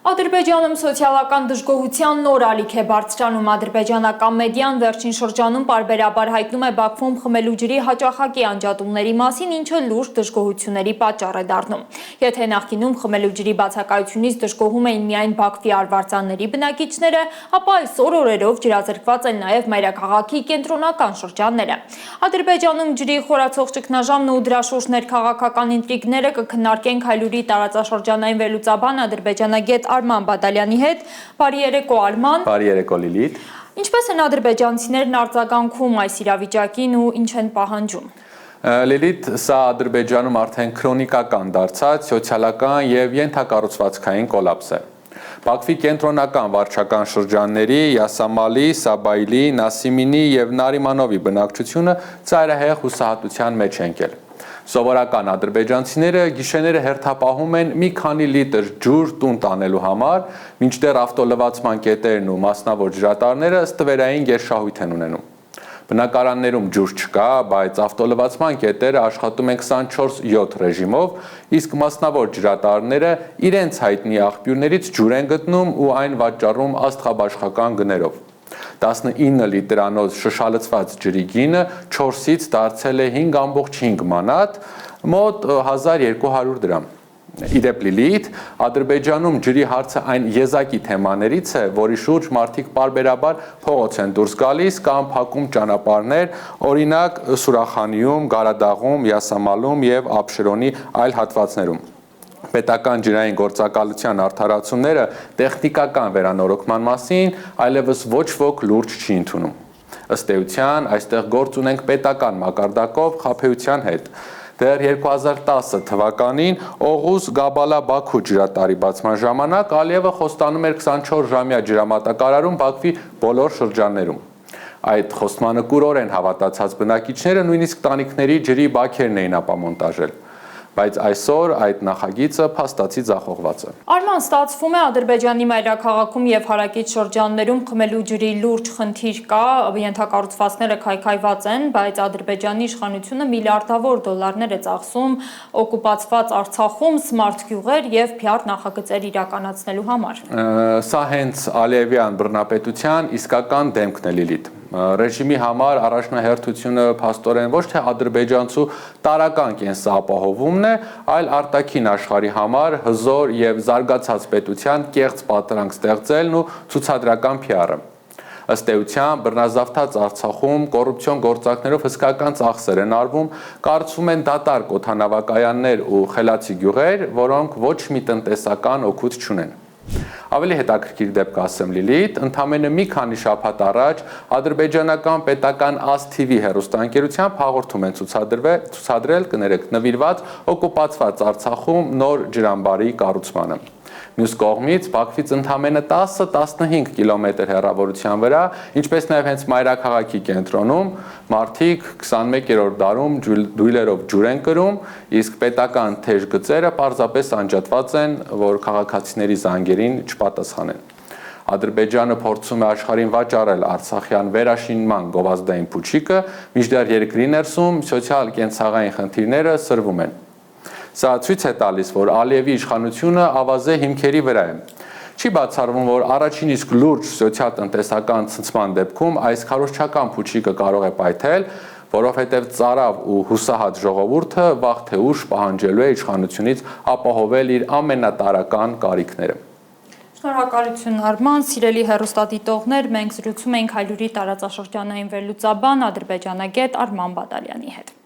Ադրբեջանում սոցիալական դժգոհության նոր ալիք է բարձրանում։ Ադրբեջանական մեդիան վերջին շրջանում պարբերաբար հայտնում է Բաքվում խմելու ջրի հաճախակի անջատումների մասին, ինչը լուրջ դժգոհությունների պատճառ է դառնում։ Եթե նախկինում խմելու ջրի բացակայությունից դժգոհում էին միայն Բաքվի արվարձանների բնակիչները, ապա այսօր օրերով ջրազրկված են նաև մայրաքաղաքի կենտրոնական շրջանները։ Ադրբեջանում ջրի խորացող ճգնաժամն ու դրա շուրջ ներքաղաքական ինտրիգները կքննարկենք Հայլուրի տարածաշրջանային վերլուծաբան ադրբեջանագետ Արման Բադալյանի հետ։ Բարի երեկո Արման։ Բարի երեկո Լիլիթ։ Ինչպես են ադրբեջանցիներն արձագանքում այս իրավիճակին ու ինչ են պահանջում։ Լիլիթ, սա Ադրբեջանում արդեն քրոնիկական դարձած սոցիալական եւ ենթակառուցվածքային կոլապս է։ Բաքվի կենտրոնական վարչական շրջանների Յասամալի, Սաբայլի, Նասիմինի եւ Նարիմանովի բնակչությունը ծայրահեղ հուսահատության մեջ են եկել։ Սովորական ադրբեջանցիները գիշերները հերթապահում են մի քանի լիտր ջուր տուն տանելու համար, մինչդեռ ավտոլվացման կետերն ու մասնավոր ջրատարները ստվերային գերշահույթ են ունենում։ Բնակարաններում ջուր չկա, բայց ավտոլվացման կետերը աշխատում են 24/7 ռեժիմով, իսկ մասնավոր ջրատարները իրենց հայտնի աղբյուրներից ջուր են գտնում ու այն վաճառում աստղաբաշխական գներով։ 19 լիտրանոց շշալցված ջրի գինը 4-ից դարձել է 5,5 մանատ, մոտ 1200 դրամ։ Իդեպ Լիլիթ, Ադրբեջանում ջրի հարցը այն եզակի թեմաներից է, որի շուրջ մարդիկ պարբերաբար փողոց են դուրս գալիս կամ փակում ճանապարհներ, օրինակ Սուրախանիում, Գարադաղում, Յասամալում եւ Աբշերոնի այլ հատվածներում։ Պետական ջրային գործակալության արդարացումները տեխնիկական վերանորոգման մասին այլևս ոչ ոք լուրջ չի ընդունում։ Ըստ էության, այստեղ գործ ունենք պետական մակարդակով խաբեության հետ։ Դեռ 2010 թվականին Օղուզ-Գաբալա-Բաքու ջրատարի բացման ժամանակ Ալիևը խոստանում էր 24-ժամյա ջրամատակարարում Բաքվի բոլոր շրջաններում։ Այդ խոստմանը կուրորեն հավատացած բնակիչները նույնիսկ տանիքների ջրի բաքերն էին ապամոնտաժել։ Բայց այսօր այդ նախագիծը փաստացի ձախողված է։ Արման, ստացվում է Ադրբեջանի մայրաքաղաքում եւ հարակից շրջաններում խմելու ջրի լուրջ խնդիր կա, ենթակառուցվածքները քայքայված են, բայց Ադրբեջանի իշխանությունը միլիարդավոր դոլարներ է ծախսում օկուպացված Արցախում սմարթ գյուղեր եւ PR նախագծեր իրականացնելու համար։ Սա հենց Ալիևյան բռնապետության իսկական դեմքն է Լիլիթ։ Ռեժիմի համար առաջնահերթությունը փաստորեն ոչ թե ադրբեջանցու տարական կենսապահովումն է, այլ արտաքին աշխարհի համար հզոր եւ զարգացած պետության կեղծ պատրանք ստեղծելն ու ցուցադրական PR-ը։ Ըստ էության, բռնազավթած Արցախում կոռուպցիոն գործակներով հսկական ծախսեր են արվում, կարծում են դատարկ օդանավակայաններ ու խելացի գյուղեր, որոնք ոչ մի տնտեսական օգուտ չունեն։ Ավելի հետաքրքիր դեպք ասեմ Լիլիթ, ընդամենը մի քանի շաբաթ առաջ ադրբեջանական պետական ASTV հեռուստաընկերությամբ հաղորդում են ցուցադրել նվիրված օկուպացված Արցախում նոր ջրամբարի կառուցմանը։ Մյուս կողմից Բաքվից ընդամենը 10-15 կիլոմետր հեռավորության վրա, ինչպես նաև հենց մայրաքաղաքի կենտրոնում, մարդիկ 21-րդ դարում դույլերով ջուր են կրում, իսկ պետական թեժ գծերը պարզապես անջատված են, որ քաղաքացիների զանգերին չպատասխանեն։ Ադրբեջանը փորձում է աշխարհին վաճառել Արցախյան վերաշինման գովազդային փուչիկը, մինչդեռ երկրի ներսում սոցիալ-կենցաղային խնդիրները սրվում են։ Սա ցույց է տալիս, որ Ալիևի իշխանությունը ավազե հիմքերի վրա է։ Չի բացառվում, որ առաջին իսկ լուրջ սոցիալ-տնտեսական ցնցման դեպքում այս քարոզչական փուչիկը կարող է պայթել, որովհետև ծարավ ու հուսահատ ժողովուրդը վաղ թե ուշ պահանջելու է իշխանությունից ապահովել իր ամենատարրական կարիքները։ Շնորհակալություն Արման, սիրելի հեռուստադիտողներ, մենք զրուցում էինք Հայլուրի տարածաշրջանային վերլուծաբան ադրբեջանագետ Արման Բադալյանի հետ։